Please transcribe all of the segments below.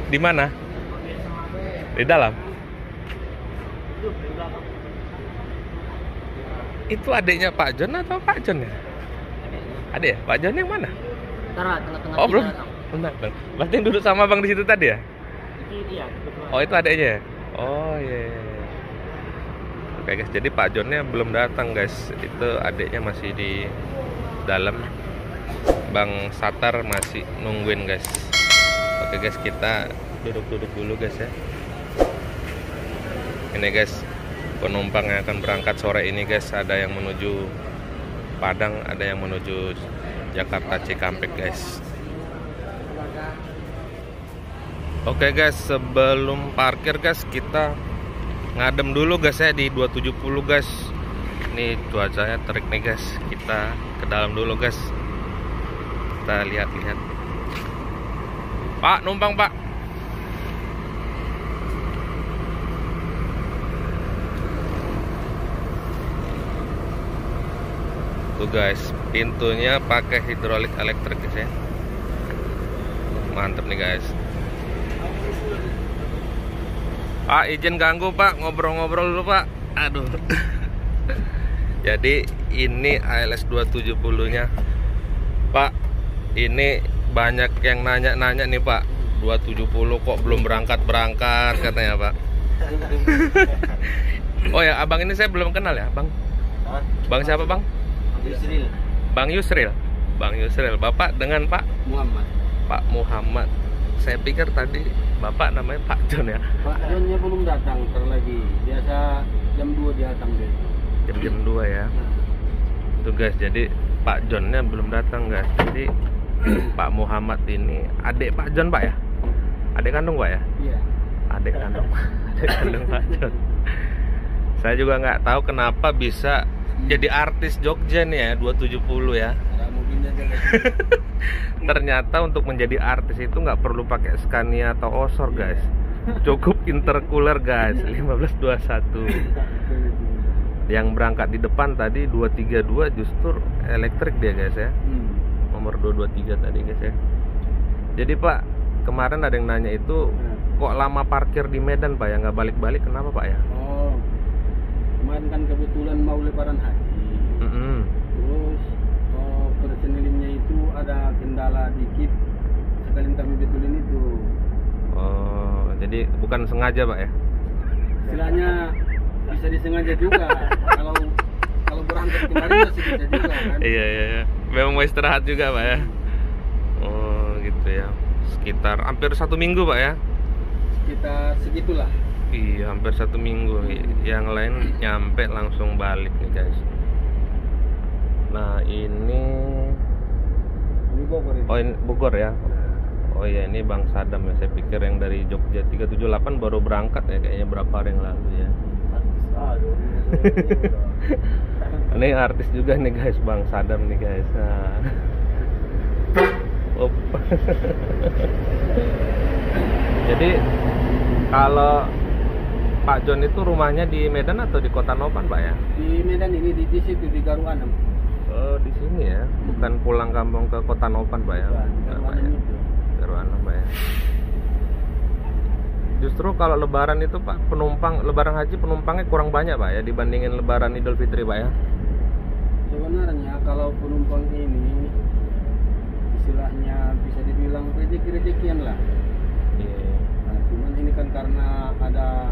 Di mana? Di dalam. Itu adiknya Pak John atau Pak John ya? Adik ya? Pak John yang mana? Tengah-tengah. Oh belum. Bentar. Berarti yang duduk sama abang di situ tadi ya? Iya. Oh itu adiknya ya? Oh iya. Oke guys, jadi Pak Johnnya belum datang guys. Itu adiknya masih di dalam. Bang Satar masih nungguin guys. Oke guys, kita duduk-duduk dulu guys ya. Ini guys, penumpang yang akan berangkat sore ini guys. Ada yang menuju Padang, ada yang menuju Jakarta Cikampek guys. Oke guys, sebelum parkir guys, kita ngadem dulu guys ya di 270 guys. Ini cuacanya terik nih guys. Kita ke dalam dulu guys. Kita lihat-lihat. Pak, numpang Pak. Tuh guys, pintunya pakai hidrolik elektrik guys ya. Mantep nih guys. Pak, izin ganggu Pak, ngobrol-ngobrol dulu Pak. Aduh. Jadi ini ALS 270-nya Pak. Ini banyak yang nanya-nanya nih Pak. 270 kok belum berangkat-berangkat katanya Pak. Oh ya, abang ini saya belum kenal ya, Bang. Bang siapa Bang? Yusril. Bang Yusril. Bang Yusril. Bapak dengan Pak Muhammad. Pak Muhammad. Saya pikir tadi Bapak namanya Pak John ya. Pak Johnnya belum datang, lagi. Biasa jam 2 dia datang deh. Jam 2 ya. Tuh guys, jadi Pak Johnnya belum datang guys. Jadi Pak Muhammad ini adik Pak John Pak ya? Adik kandung Pak ya? Iya. Adik kandung. Adik kandung Pak John. Saya juga nggak tahu kenapa bisa jadi artis Jogja nih ya, 270 ya. Ternyata untuk menjadi artis itu nggak perlu pakai Scania atau Osor guys. Cukup intercooler guys, 1521. Yang berangkat di depan tadi 232 justru elektrik dia guys ya. Nomor 223 tadi guys ya. Jadi Pak, kemarin ada yang nanya itu kok lama parkir di Medan Pak ya, nggak balik-balik, kenapa Pak ya? Oh, kemarin kan kebetulan mau lebaran haji. Terus personilnya itu ada kendala dikit, sekalian kami betulin itu. Oh, jadi bukan sengaja Pak ya? Istilahnya bisa disengaja juga. kalau berangkat kemarin masih bisa juga kan. Iya. Memang mau istirahat juga Pak ya. Oh gitu ya. Sekitar hampir 1 minggu Pak ya. Sekitar segitulah. Iya, hampir 1 minggu. Yang lain nyampe langsung balik nih guys. Nah ini Bogor ini. Oh ini Bogor ya. Oh iya, ini Bang Sadam ya. Saya pikir yang dari Jogja 378 baru berangkat ya, kayaknya berapa hari yang lalu ya. Ini artis juga nih guys, Bang Sadam nih guys. Nah. Jadi kalau Pak John itu rumahnya di Medan atau di Kota Nopan Pak ya? Di Medan ini, di situ di Garuanem. Oh di sini ya, bukan pulang kampung ke Kota Nopan Pak ya? Garuanem itu. Garuanem Pak ya. Justru kalau Lebaran itu Pak, penumpang Lebaran Haji penumpangnya kurang banyak Pak ya dibandingin Lebaran Idul Fitri Pak ya? Sebenarnya kalau penumpang ini istilahnya bisa dibilang rezeki-rezekian lah. Iya. Nah, cuman ini kan karena ada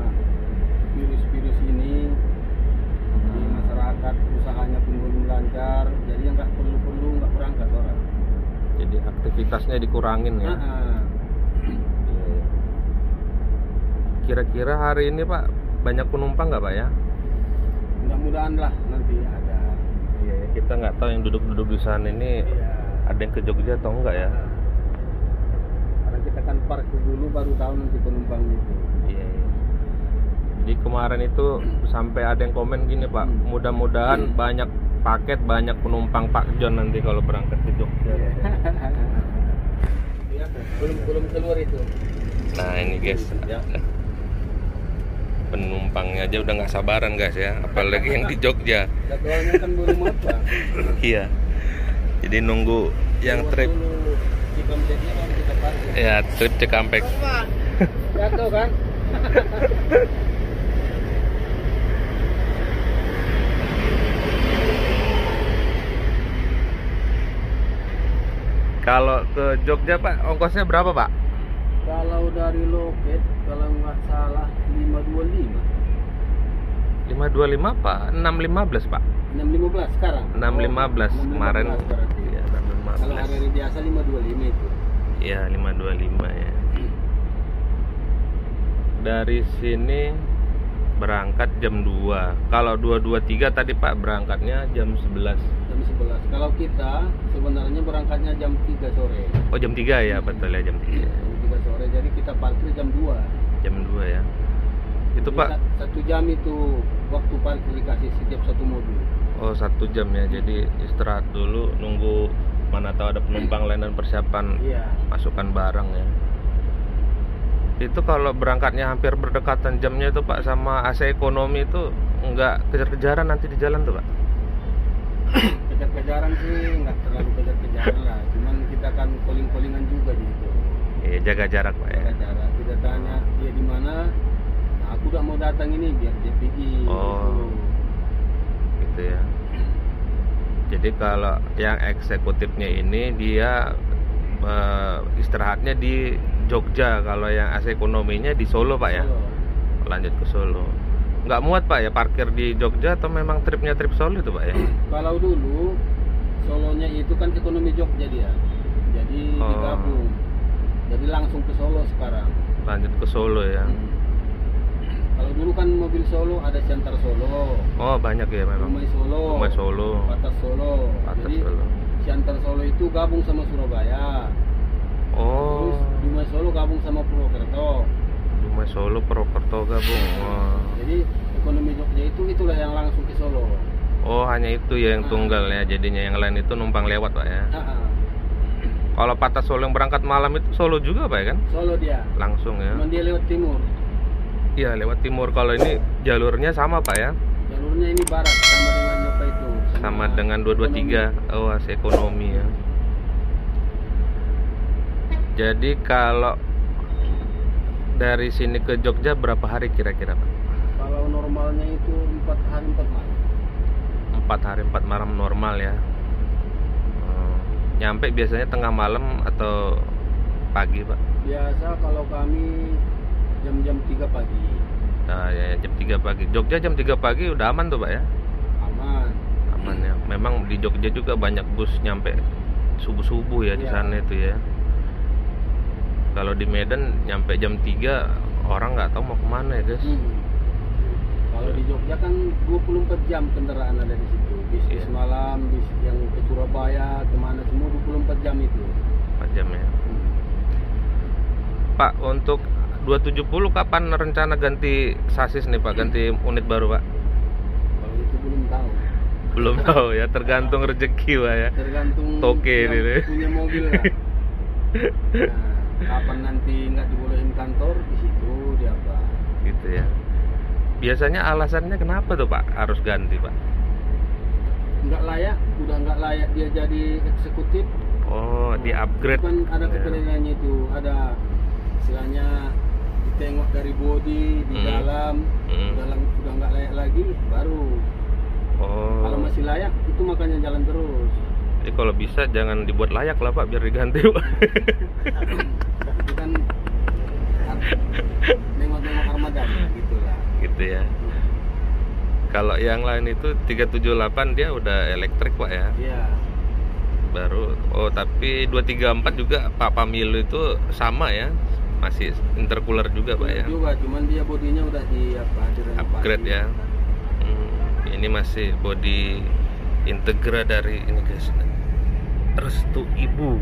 virus-virus ini di masyarakat, usahanya pun belum lancar, jadi yang nggak perlu nggak berangkat orang. Jadi aktivitasnya dikurangin ya? Kira-kira hari ini Pak banyak penumpang nggak Pak ya? Mudah-mudahan lah nanti ada. Iya, kita nggak tahu yang duduk-duduk di sana ini ada yang ke Jogja atau enggak ya? Karena kita kan parkir dulu baru tahu nanti penumpang itu. Iya. Jadi kemarin itu sampai ada yang komen gini Pak, mudah-mudahan banyak paket, banyak penumpang Pak John nanti kalau berangkat ke Jogja. Belum keluar itu. Nah ini guys. Penumpangnya aja udah nggak sabaran guys ya, apalagi yang di Jogja. Jadwalnya kan belum apa. Iya. Jadi nunggu yang trip. Cikampeknya kan kita parkir. Ya trip Cikampek. Jatuh kan? Kalau ke Jogja Pak, ongkosnya berapa Pak? Kalau dari loket, kalau nggak salah 525. 525 Pak? 615 Pak? 615 sekarang? 615 kemarin. Iya, Kalau hari biasa 525 itu. Iya, 525 ya. Dari sini berangkat jam 2. Kalau 2.23 tadi Pak berangkatnya jam 11. Jam 11. Kalau kita sebenarnya berangkatnya jam 3 sore. Oh, jam 3 ya, betul ya, jam 3. Jam 3 sore. Jadi kita parkir jam 2. Jam 2 ya. Itu jadi, Pak 1 jam itu waktu parkir dikasih setiap satu mobil. Oh, 1 jam ya. Jadi istirahat dulu, nunggu mana tahu ada penumpang lain dan persiapan masukkan barang ya. Itu kalau berangkatnya hampir berdekatan jamnya itu Pak sama AC ekonomi itu nggak kejar-kejaran nanti di jalan tuh Pak? Kejar-kejaran sih nggak terlalu kejar-kejaran lah. Cuman kita kan calling-callingan juga gitu. Iya, jaga jarak Pak ya. Jaga jarak. Kita tanya dia di mana. Aku udah mau datang ini biar dia pergi. Oh, gitu ya. Jadi kalau yang eksekutifnya ini dia istirahatnya di Jogja, kalau yang AC ekonominya di Solo Pak ya. Lanjut ke Solo. Nggak muat Pak ya parkir di Jogja atau memang tripnya trip Solo itu Pak ya? Kalau dulu Solonya itu kan ekonomi Jogja dia, jadi digabung, jadi langsung ke Solo sekarang. Lanjut ke Solo ya. Kalau dulu kan mobil Solo ada Siantar Solo. Oh, banyak ya memang. Rumah Solo. Rumah Solo. Patas Solo. Patas Jadi Solo. Siantar Solo itu gabung sama Surabaya. Oh. Terus Dumai Solo gabung sama Purwokerto. Dumai Solo, Purwokerto gabung. Oh. Jadi ekonomi Jogja itu itulah yang langsung ke Solo. Oh, hanya itu ya yang tunggal ya. Jadinya yang lain itu numpang lewat Pak ya. Kalau Patas Solo yang berangkat malam itu Solo juga Pak ya kan? Solo dia. Langsung ya. Cuman dia lewat timur. Iya, lewat timur. Kalau ini jalurnya sama Pak ya? Jalurnya ini barat sama dengan apa itu? Sama dengan 223. Oh, AC ekonomi ya. Jadi kalau dari sini ke Jogja berapa hari kira-kira Pak? Kalau normalnya itu 4 hari 4 malam. 4 hari 4 malam normal ya. Nyampe biasanya tengah malam atau pagi Pak? Biasa kalau kami jam 3 pagi. Nah, ya, jam 3 pagi. Jogja jam 3 pagi udah aman tuh Pak ya? Aman. Aman ya. Memang di Jogja juga banyak bus nyampe subuh-subuh ya di sana itu ya. Kalau di Medan nyampe jam 3 orang nggak tahu mau kemana ya guys. Kalau di Jogja kan 24 jam kendaraan ada di situ. Bis malam, bis yang ke Surabaya, kemana semua 24 jam itu. 4 jam ya. Pak, untuk 270 kapan rencana ganti sasis nih Pak, ganti unit baru Pak? Kalau itu belum tahu. Belum tahu ya, tergantung rezeki Pak ya. Tergantung toke yang ini. punya mobil lah. Nah, kapan nanti nggak dibolehin kantor, di situ dia apa? Gitu ya. Biasanya alasannya kenapa tuh Pak harus ganti Pak? Nggak layak, udah nggak layak dia jadi eksekutif. Oh, di upgrade. Kan ada kriterianya itu, ada istilahnya ditengok dari body di dalam, udah nggak layak lagi, baru. Oh. Kalau masih layak, itu makanya jalan terus. Jadi kalau bisa jangan dibuat layak lah Pak, biar diganti Pak. Itu kan nengok-nengok armadanya gitu lah. Gitu ya. Kalau yang lain itu 378 dia udah elektrik Pak ya. Iya. Baru. Oh, tapi 234 juga Pak Pamilu itu sama ya. Masih intercooler juga Pak ya. Juga, cuman dia bodinya udah direnovasi. Upgrade ya. Ini masih body Integra dari ini guys. Restu Ibu.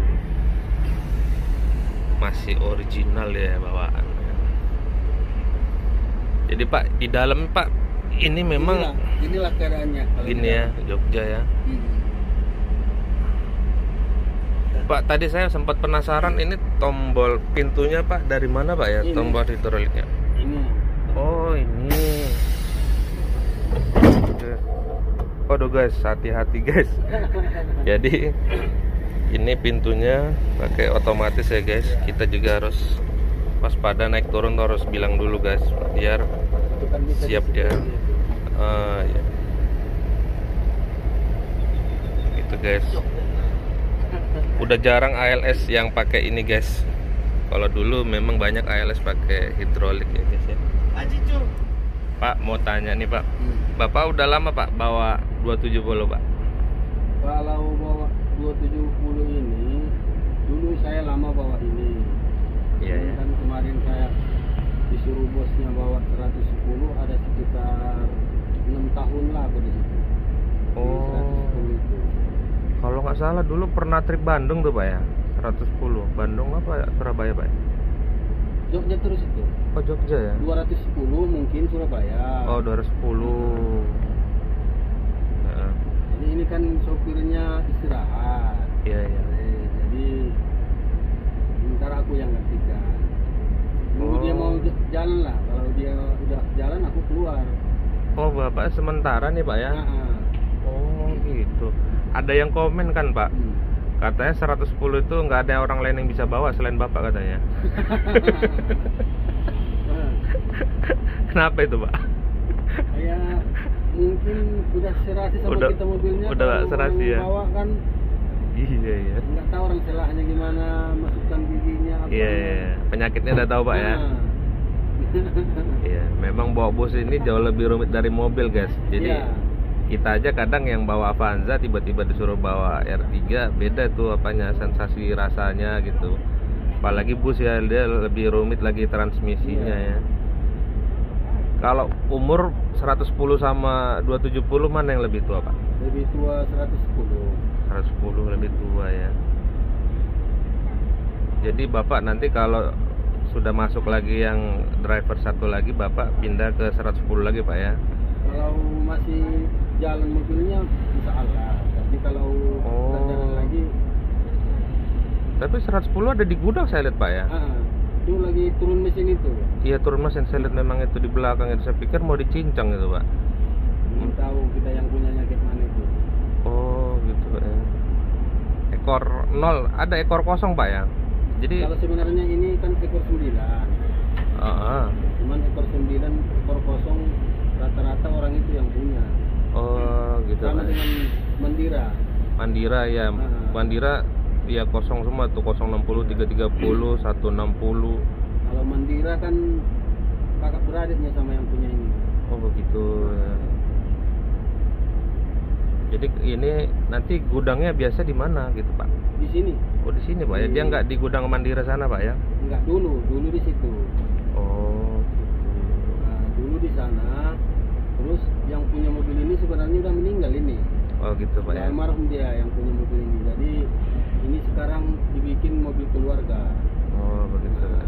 Masih original ya bawaan. Jadi Pak, di dalam Pak ini memang inilah keadaannya. Gini ya, Jogja ya. Pak, tadi saya sempat penasaran ini tombol pintunya Pak dari mana Pak ya? Ini. Tombol hidroliknya. Ini. Oh, ini. Waduh guys, hati-hati guys. Jadi ini pintunya pakai otomatis ya guys. Kita juga harus waspada naik turun tuh harus bilang dulu guys, biar Itu kan bisa siap dia. Ya. Gitu guys. Udah jarang ALS yang pakai ini guys. Kalau dulu memang banyak ALS pakai hidrolik ya guys ya. Pak mau tanya nih Pak, Bapak udah lama Pak bawa 270 Pak? Kalau bawa 270 ini, dulu saya lama bawa ini. Iya ya. Kan kemarin saya disuruh bosnya bawa 110, ada sekitar 6 tahun lah aku di situ. Di Oh. 110 itu. Kalau nggak salah dulu pernah trip Bandung tuh Pak ya, 110. Bandung apa Surabaya Pak? Jogja terus itu. Oh Jogja ya? 210 mungkin Surabaya. Oh 210. Heeh. Jadi ini kan sopirnya istirahat. Iya iya. Jadi sementara aku yang gantikan. Nunggu dia mau jalan lah. Kalau dia udah jalan aku keluar. Oh Bapak sementara nih Pak ya? Nah, Oh gitu. Ada yang komen kan Pak? Katanya 110 itu nggak ada orang lain yang bisa bawa selain Bapak katanya. Kenapa itu Pak? Ya mungkin udah serasi sama Udah- kita mobilnya. udah kalau serasi ya? Bawa kan Iya iya. nggak tahu orang celahnya gimana, masukkan giginya apa. Iya iya. Penyakitnya udah tahu Pak ya? Nah. Iya. Memang bawa bus ini jauh lebih rumit dari mobil guys. Jadi Iya. kita aja kadang yang bawa Avanza tiba-tiba disuruh bawa R3 beda tuh apanya, sensasi rasanya gitu. Apalagi bus ya, dia lebih rumit lagi transmisinya Iya. ya. Kalau umur 110 sama 270 mana yang lebih tua Pak? Lebih tua 110. 110 lebih tua ya. Jadi Bapak nanti kalau sudah masuk lagi yang driver satu lagi, Bapak pindah ke 110 lagi Pak ya? Kalau masih jalan mobilnya bisa Allah. Tapi kalau nggak jalan lagi, Tapi 110 ada di gudang saya lihat Pak ya? itu lagi turun mesin itu. Iya turun mesin, saya lihat memang itu di belakang itu. Saya pikir mau dicincang gitu Pak. Belum tahu kita yang punyanya kayak mana itu. Oh gitu Pak ya. Ekor 0, ada ekor kosong Pak ya? Jadi Kalau sebenarnya ini kan ekor 9. Cuman ekor 9, ekor kosong rata-rata orang itu yang punya. Oh gitu Sama Pak. dengan Mandira. Mandira ya, Mandira ya kosong semua tuh, 060, 330, 160. Kalau Mandira kan kakak beradiknya sama yang punya ini. Oh begitu ya. Jadi ini nanti gudangnya biasa di mana gitu Pak? Di sini. Oh di sini Pak ya, dia nggak di gudang Mandira sana Pak ya? Enggak, dulu di situ. Oh gitu. Nah, dulu di sana. Terus yang punya mobil ini sebenarnya udah meninggal ini. Oh gitu Pak ya. Almarhum dia yang punya mobil ini. Jadi ini sekarang dibikin mobil keluarga. Oh begitu. Nah,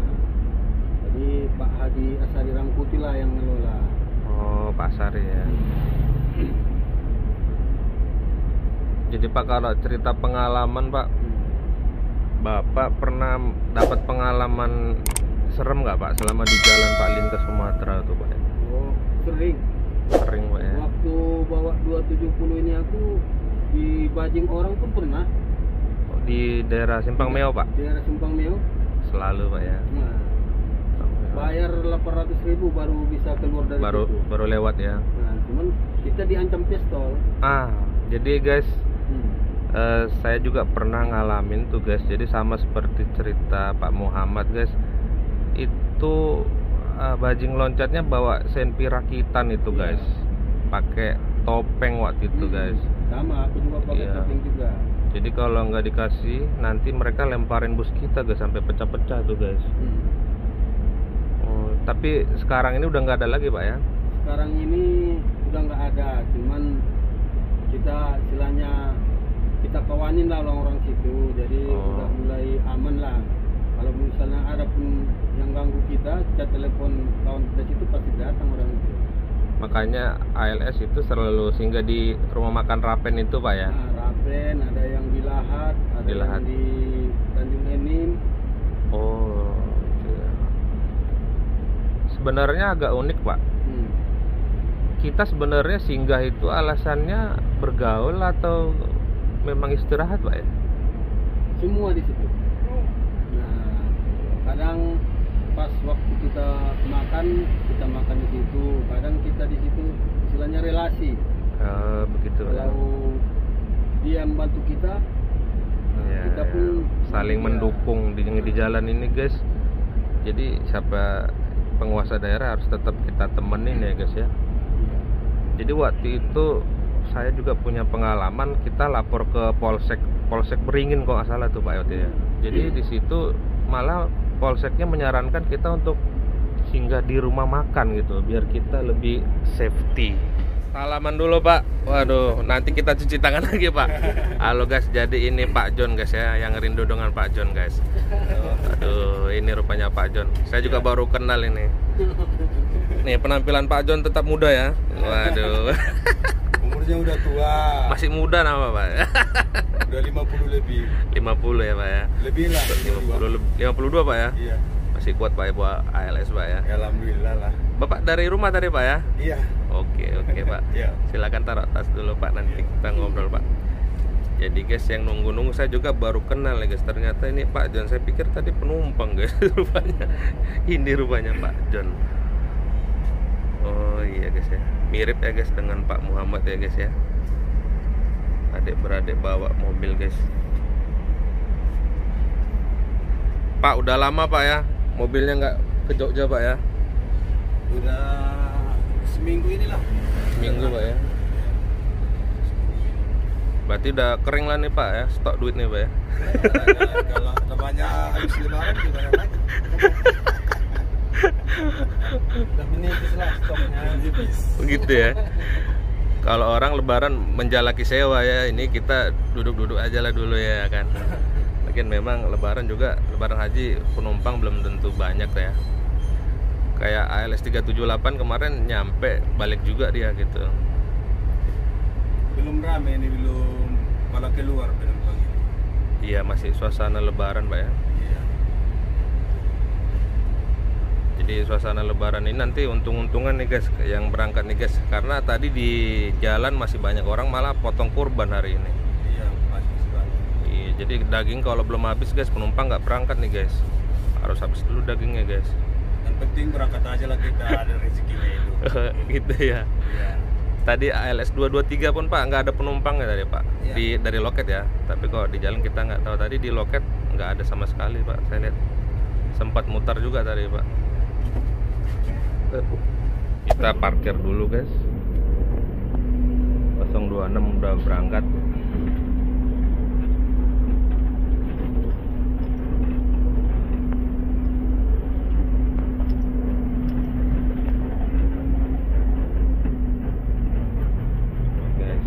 jadi Pak Haji Asari Rangkuti lah yang ngelola. Oh pasar ya. Jadi Pak kalau cerita pengalaman Pak, Bapak pernah dapat pengalaman serem nggak Pak selama di jalan Pak lintas Sumatera tuh Pak? Oh, sering. Sering Pak ya. Waktu bawa 270 ini aku di bajing orang pun pernah. Oh, di daerah Simpang Meo Pak? Di daerah Simpang Meo. Selalu Pak ya. Nah, bayar 800.000 baru bisa keluar dari situ. Baru lewat ya. Nah, cuman kita diancam pistol. Jadi guys, saya juga pernah ngalamin tuh guys. Jadi sama seperti cerita Pak Muhammad guys. Itu bajing loncatnya bawa senpi rakitan itu guys. Pakai topeng waktu itu guys. Sama, aku juga pakai topeng juga. Jadi kalau nggak dikasih, nanti mereka lemparin bus kita guys sampai pecah-pecah tuh guys. Oh, tapi sekarang ini udah nggak ada lagi Pak ya? Sekarang ini udah nggak ada, cuman kita istilahnya kita kawanin lah orang-orang situ, jadi udah mulai aman lah. Kalau misalnya ada pun yang ganggu kita telepon kawan kita situ pasti datang orang itu. Makanya ALS itu selalu singgah di rumah makan Rapen itu Pak ya? Nah, Rapen, ada yang di Lahat, ada yang di Tanjung Enim. Oh, iya. Sebenarnya agak unik Pak. Kita sebenarnya singgah itu alasannya bergaul atau memang istirahat Pak ya? Semua di situ. Nah, kadang pas waktu kita makan di situ. Kadang kita di situ istilahnya relasi. Begitu. Kalau dia membantu kita, Ya, kita pun saling mendukung di jalan ini guys. Jadi siapa penguasa daerah harus tetap kita temenin ya guys ya. Jadi waktu itu saya juga punya pengalaman, kita lapor ke Polsek Beringin kok nggak salah tuh Pak Yoti ya. Jadi di situ malah polseknya menyarankan kita untuk singgah di rumah makan gitu, biar kita lebih safety. Salaman dulu Pak. Waduh, nanti kita cuci tangan lagi Pak. Halo guys, jadi ini Pak John guys ya, yang rindu dengan Pak John guys. Aduh, ini rupanya Pak John. Saya juga baru kenal ini. Nih penampilan Pak John tetap muda ya. Waduh. Umurnya udah tua. Masih muda nama Pak. Udah 50 lebih. 50 ya Pak ya. Lebih lah. 52 Pak ya. Iya. Masih kuat Pak ya buat ALS Pak ya. Alhamdulillah lah. Bapak dari rumah tadi Pak ya? Iya. Oke Pak. Iya. Silakan taruh tas dulu Pak, nanti kita ngobrol Pak. Jadi guys, yang nunggu-nunggu saya juga baru kenal ya guys. Ternyata ini Pak John. Saya pikir tadi penumpang guys. Rupanya ini rupanya Pak John. Oh iya guys ya. Mirip ya guys dengan Pak Muhammad ya guys ya. Adik beradik bawa mobil guys. Pak udah lama Pak ya mobilnya nggak ke Jogja Pak ya? Udah seminggu inilah. Seminggu Pak ya. Berarti udah kering lah nih Pak ya, stok duit nih Pak ya. Kalau namanya habis lebaran juga lagi. Udah menipis lah stoknya. Begitu ya. Kalau orang lebaran menjalaki sewa ya, ini kita duduk-duduk aja lah dulu ya kan. Mungkin memang lebaran haji penumpang belum tentu banyak ya. Kayak ALS 378 kemarin nyampe balik juga dia gitu. Belum rame ini, belum malah keluar penumpang. Iya, masih suasana lebaran Pak ya. Iya. Jadi suasana lebaran ini nanti untung-untungan nih guys yang berangkat nih guys. Karena tadi di jalan masih banyak orang malah potong kurban hari ini. Iya, pasti sekali. Iya, jadi daging kalau belum habis guys, penumpang nggak berangkat nih guys. Harus habis dulu dagingnya guys. Yang penting berangkat aja lah, kita ada rezekinya itu. Gitu ya. Iya. Tadi ALS 223 pun Pak nggak ada penumpang ya tadi Pak. Iya. Dari loket ya. Tapi kalau di jalan kita nggak tahu, tadi di loket nggak ada sama sekali Pak. Saya lihat sempat mutar juga tadi Pak. Kita parkir dulu guys. 026 udah berangkat. Guys,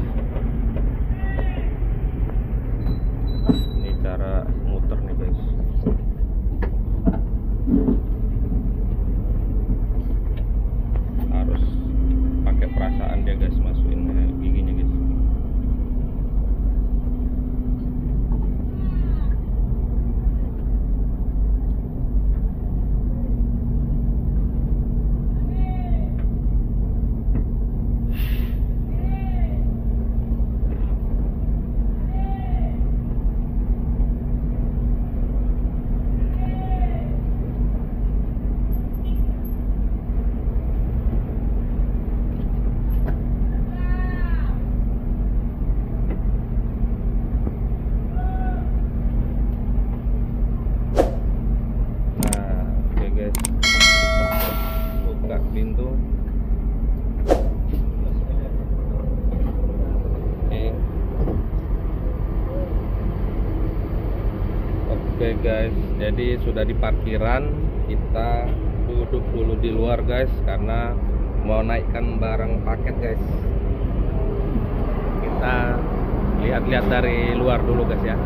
ini cara muter nih guys. Harus pakai perasaan dia guys, masukin giginya guys. Buka pintu. Oke guys, jadi sudah di parkiran. Kita duduk dulu di luar guys, karena mau naikkan barang paket guys. Kita lihat-lihat dari luar dulu guys ya.